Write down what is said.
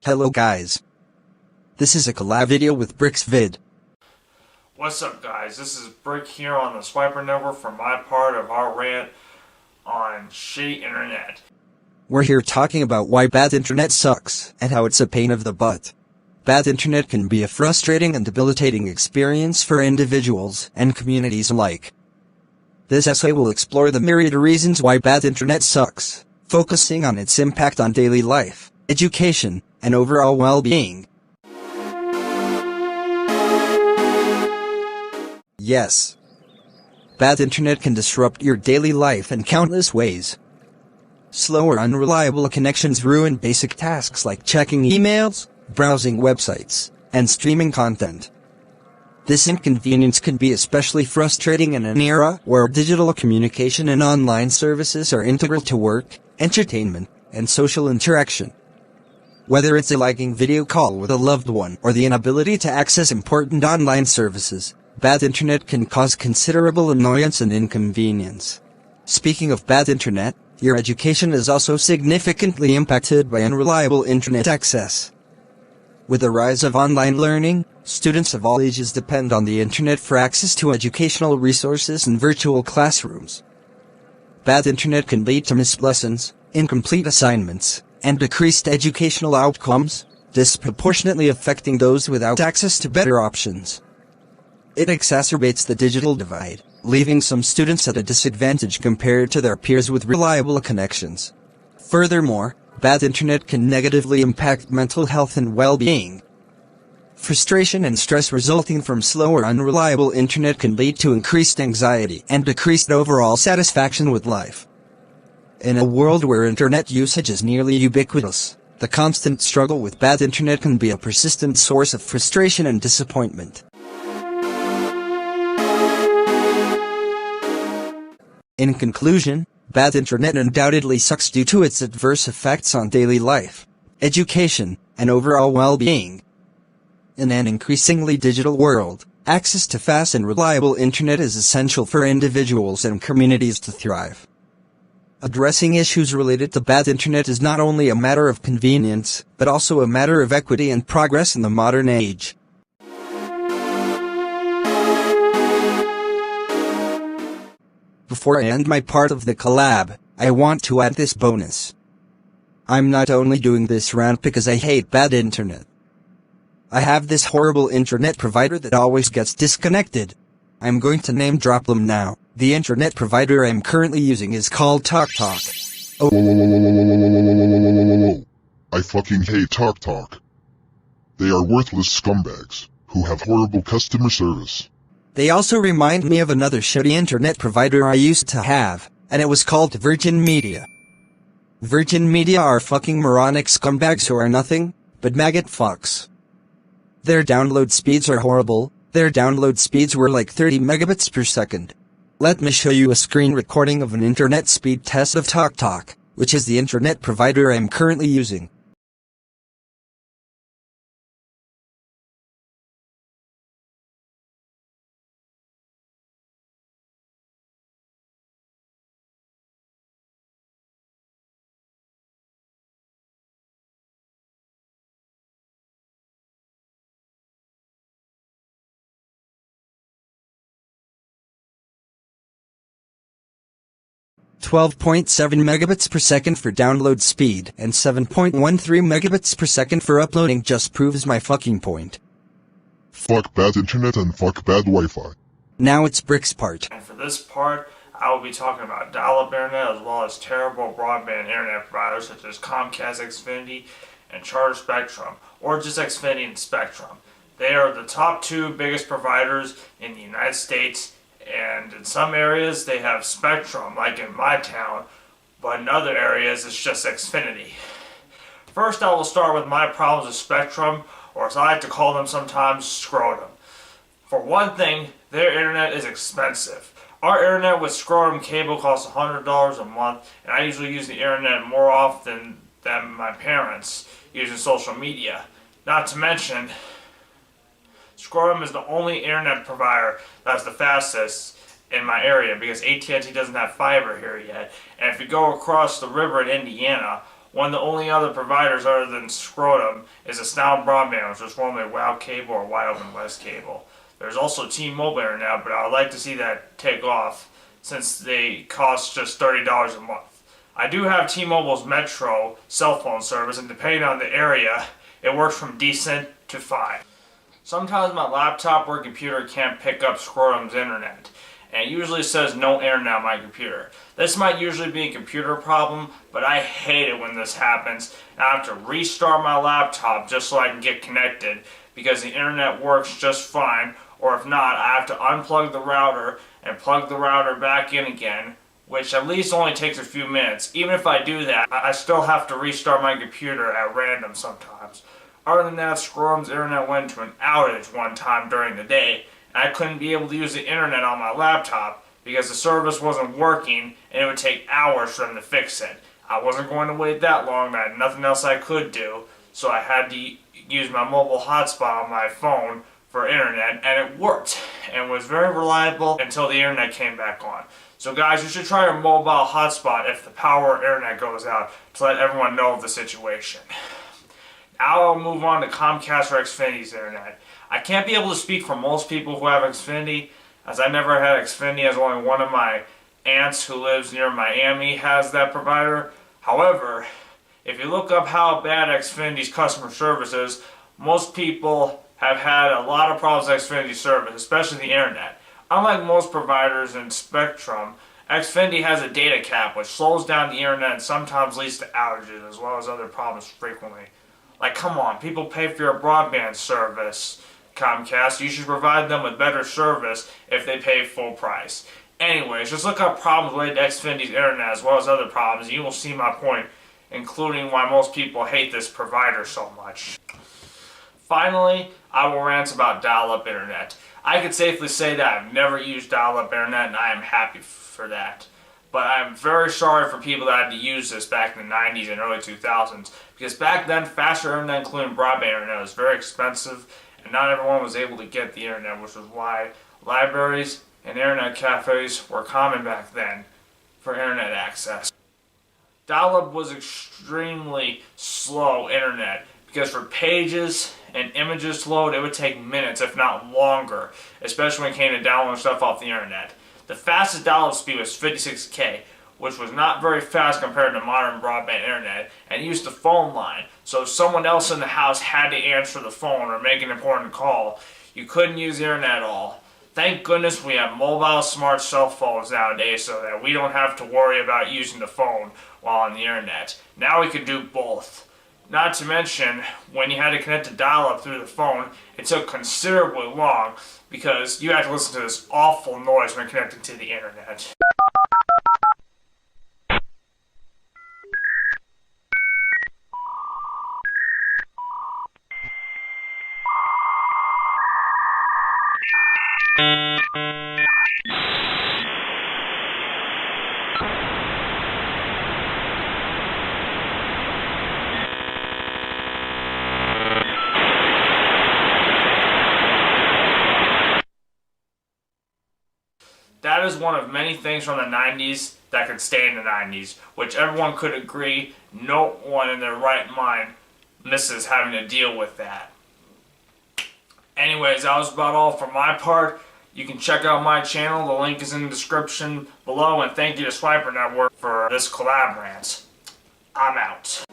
Hello guys. This is a collab video with Vids. What's up guys, this is Brick here on the Swiper Network for my part of our rant on shitty internet. We're here talking about why bad internet sucks, and how it's a pain of the butt. Bad internet can be a frustrating and debilitating experience for individuals and communities alike. This essay will explore the myriad reasons why bad internet sucks, focusing on its impact on daily life, education, and overall well-being. Yes. Bad internet can disrupt your daily life in countless ways. Slow or unreliable connections ruin basic tasks like checking emails, browsing websites, and streaming content. This inconvenience can be especially frustrating in an era where digital communication and online services are integral to work, entertainment, and social interaction. Whether it's a lagging video call with a loved one or the inability to access important online services, bad internet can cause considerable annoyance and inconvenience. Speaking of bad internet, your education is also significantly impacted by unreliable internet access. With the rise of online learning, students of all ages depend on the internet for access to educational resources and virtual classrooms. Bad internet can lead to missed lessons, incomplete assignments, and decreased educational outcomes, disproportionately affecting those without access to better options. It exacerbates the digital divide, leaving some students at a disadvantage compared to their peers with reliable connections. Furthermore, bad internet can negatively impact mental health and well-being. Frustration and stress resulting from slow or unreliable internet can lead to increased anxiety and decreased overall satisfaction with life. In a world where internet usage is nearly ubiquitous, the constant struggle with bad internet can be a persistent source of frustration and disappointment. In conclusion, bad internet undoubtedly sucks due to its adverse effects on daily life, education, and overall well-being. In an increasingly digital world, access to fast and reliable internet is essential for individuals and communities to thrive. Addressing issues related to bad internet is not only a matter of convenience, but also a matter of equity and progress in the modern age. Before I end my part of the collab, I want to add this bonus. I'm not only doing this rant because I hate bad internet. I have this horrible internet provider that always gets disconnected. I'm going to name drop them now. The internet provider I'm currently using is called TalkTalk. Oh. I fucking hate TalkTalk. They are worthless scumbags who have horrible customer service. They also remind me of another shitty internet provider I used to have, and it was called Virgin Media. Virgin Media are fucking moronic scumbags who are nothing but maggot fucks. Their download speeds are horrible. Their download speeds were like 30 megabits per second. Let me show you a screen recording of an internet speed test of TalkTalk, which is the internet provider I am currently using. .7 megabits per second for download speed and 7.13 megabits per second for uploading just proves my fucking point. Fuck bad internet and fuck bad Wi-Fi. Now it's Brick's part. And for this part, I will be talking about dial-up internet as well as terrible broadband internet providers such as Comcast, Xfinity, and Charter Spectrum, or just Xfinity and Spectrum. They are the top two biggest providers in the United States. And in some areas they have Spectrum, like in my town, but in other areas it's just Xfinity. First I will start with my problems with Spectrum, or as I like to call them sometimes, scrotum. For one thing, their internet is expensive. Our internet with scrotum cable costs $100 a month, and I usually use the internet more often than my parents using social media. Not to mention, Scrotum is the only internet provider that's the fastest in my area because AT&T doesn't have fiber here yet. And if you go across the river in Indiana, One of the only other providers other than Scrotum is Astound Broadband, which is formerly WOW Cable or Wide Open West Cable. There's also T-Mobile Internet, but I would like to see that take off since they cost just $30 a month. I do have T-Mobile's Metro cell phone service, and depending on the area, it works from decent to fine. Sometimes my laptop or computer can't pick up Scrotum's internet, and it usually says no internet on my computer. This might usually be a computer problem, but I hate it when this happens, and I have to restart my laptop just so I can get connected, because the internet works just fine, or if not, I have to unplug the router and plug the router back in again, which at least only takes a few minutes. Even if I do that, I still have to restart my computer at random sometimes. Other than that, Scrotum's internet went into an outage one time during the day, and I couldn't be able to use the internet on my laptop because the service wasn't working and it would take hours for them to fix it. I wasn't going to wait that long, I had nothing else I could do, so I had to use my mobile hotspot on my phone for internet, and it worked and was very reliable until the internet came back on. So guys, you should try your mobile hotspot if the power or internet goes out to let everyone know of the situation. Now I'll move on to Comcast or Xfinity's internet. I can't be able to speak for most people who have Xfinity, as I never had Xfinity, as only one of my aunts who lives near Miami has that provider. However, if you look up how bad Xfinity's customer service is, most people have had a lot of problems with Xfinity's service, especially the internet. Unlike most providers in Spectrum, Xfinity has a data cap which slows down the internet and sometimes leads to outages as well as other problems frequently. Like, come on, people pay for your broadband service, Comcast. You should provide them with better service if they pay full price. Anyways, just look up problems related to Xfinity's internet as well as other problems, and you will see my point, including why most people hate this provider so much. Finally, I will rant about dial-up internet. I could safely say that I've never used dial-up internet, and I am happy for that. But I'm very sorry for people that had to use this back in the 90s and early 2000s, because back then, faster internet, including broadband internet, was very expensive, and not everyone was able to get the internet, which was why libraries and internet cafes were common back then for internet access. Dial-up was extremely slow internet, because for pages and images to load, it would take minutes, if not longer, especially when it came to downloading stuff off the internet. The fastest dial-up speed was 56K, which was not very fast compared to modern broadband internet, and used the phone line. So if someone else in the house had to answer the phone or make an important call, you couldn't use the internet at all. Thank goodness we have mobile smart cell phones nowadays so that we don't have to worry about using the phone while on the internet. Now we can do both. Not to mention, when you had to connect to dial-up through the phone, it took considerably long because you had to listen to this awful noise when connecting to the internet. That is one of many things from the 90s that could stay in the 90s, which everyone could agree no one in their right mind misses having to deal with that. Anyways, that was about all for my part. You can check out my channel, the link is in the description below, and thank you to Swiper Network for this collab rant. I'm out.